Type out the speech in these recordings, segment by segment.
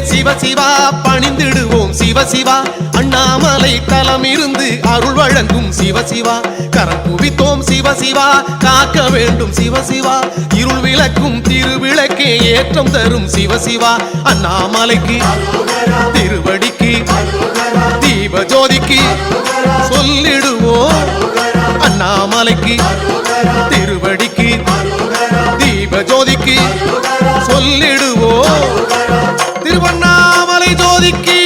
சிவ சிவா பணிந்திடுவோம் சிவ சிவா அண்ணாமலை தலம் இருந்து அருள் வழங்கும் சிவ சிவா கரம் குவித்தோம் சிவ சிவா காக்க வேண்டும் சிவ சிவா இருள் விளக்கும் திருவிளக்கே ஏற்றம் தரும் சிவ சிவா அண்ணாமலைக்கு திருவடிக்கு தீப ஜோதிக்கு சொல்லிடுவோம் அண்ணாமலைக்கு திருவடிக்கு தீப ஜோதிக்கு சொல்லிடுவோம் திருவண்ணாமலை ஜோதிக்கு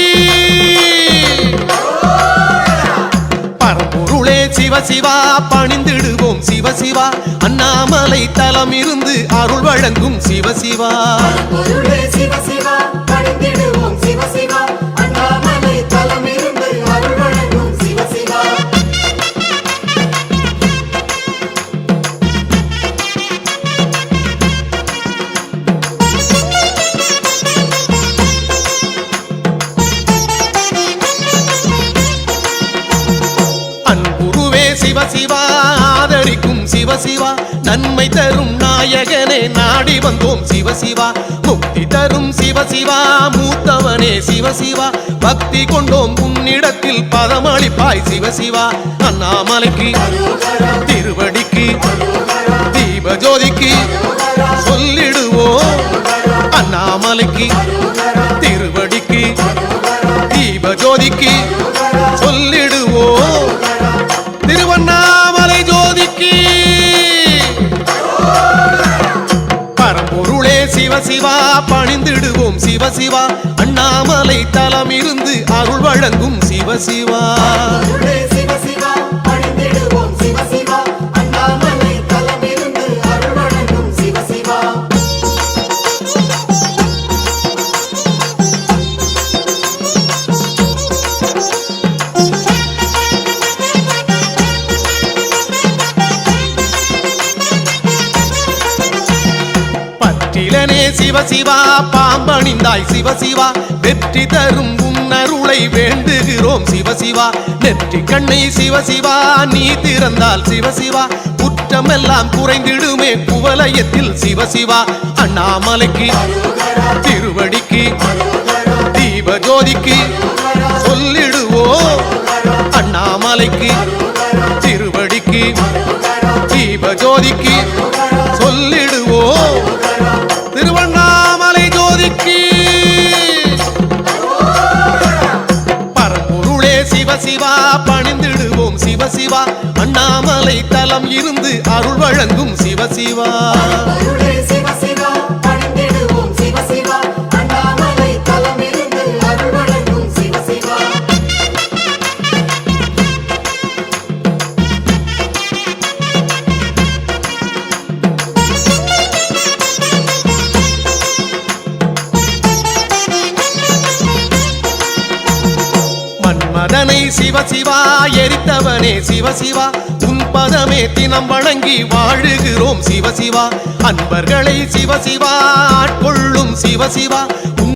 பரம்பொருளே சிவ சிவா பணிந்திடுவோம் சிவ சிவா அண்ணாமலை தலம் இருந்து அருள் வழங்கும் சிவ சிவா சிவ சிவா பணிந்திடுவோம் சிவ சிவா அண்ணாமலை தலம் இருந்து அருள் வழங்கும் சிவ சிவா அன்புருவே சிவ சிவா ஆதரிக்கும் சிவ சிவா நன்மை தரும் நாயகனே நாடி வந்தோம் சிவ சிவா முக்தி தரும் சிவ சிவா மூத்தவனே சிவ சிவா பக்தி கொண்டோம் உன்னிடத்தில் பதமளிப்பாய் சிவ சிவா அண்ணாமலைக்கு திருவடிக்கு தீப ஜோதிக்கு சொல்லிடுவோம் அண்ணாமலைக்கு திருவடிக்கு தீப ஜோதிக்கு சொல்லிடுவோம் திருவண்ணாமலை ஜோதிக்கு பரம்பொருளே சிவ சிவா பணிந்திடுவோம் சிவ சிவா அண்ணாமலை தலம் இருந்து அருள் வழங்கும் சிவ சிவா சிவ சிவா பணிந்திடுவோம் சிவ சிவா அண்ணாமலை தலம் இருந்து அருள் வழங்கும் சிவ சிவா பற்றிலனே சிவ சிவா பாம்பணிந்தாய் சிவ சிவா வெற்றி தரும் உன்னருளை வேண்டுகிறோம் சிவ சிவா நெற்றி கண்ணை சிவ சிவா நீ திறந்தால் சிவ சிவா குற்றமெல்லாம் குறைந்திடுமே குவலயத்தில் சிவ சிவா அண்ணாமலைக்கு திருவடிக்கு தீப ஜோதிக்கு சொல்லிடுவோம் அண்ணாமலைக்கு திருவடிக்கு தீப ஜோதிக்கு சொல்லிடுவோம் திருவண்ணாமலை ஜோதிக்கு பரம்பொருளே சிவ சிவா பணிந்திடுவோம் சிவ சிவா அண்ணாமலை தலம் இருந்து அருள் வழங்கும் சிவ சிவா சிவ சிவா பணிந்திடுவோம் சிவ சிவா அண்ணாமலை தலம் இருந்து அருள் வழங்கும் சிவ சிவா மன்மதனை சிவ சிவா எரித்தவனே சிவ சிவா உன் பதமே தினம் வணங்கி வாழுகிறோம் சிவ சிவா அன்பர்களை சிவ சிவா ஆட்கொள்ளும் சிவ சிவா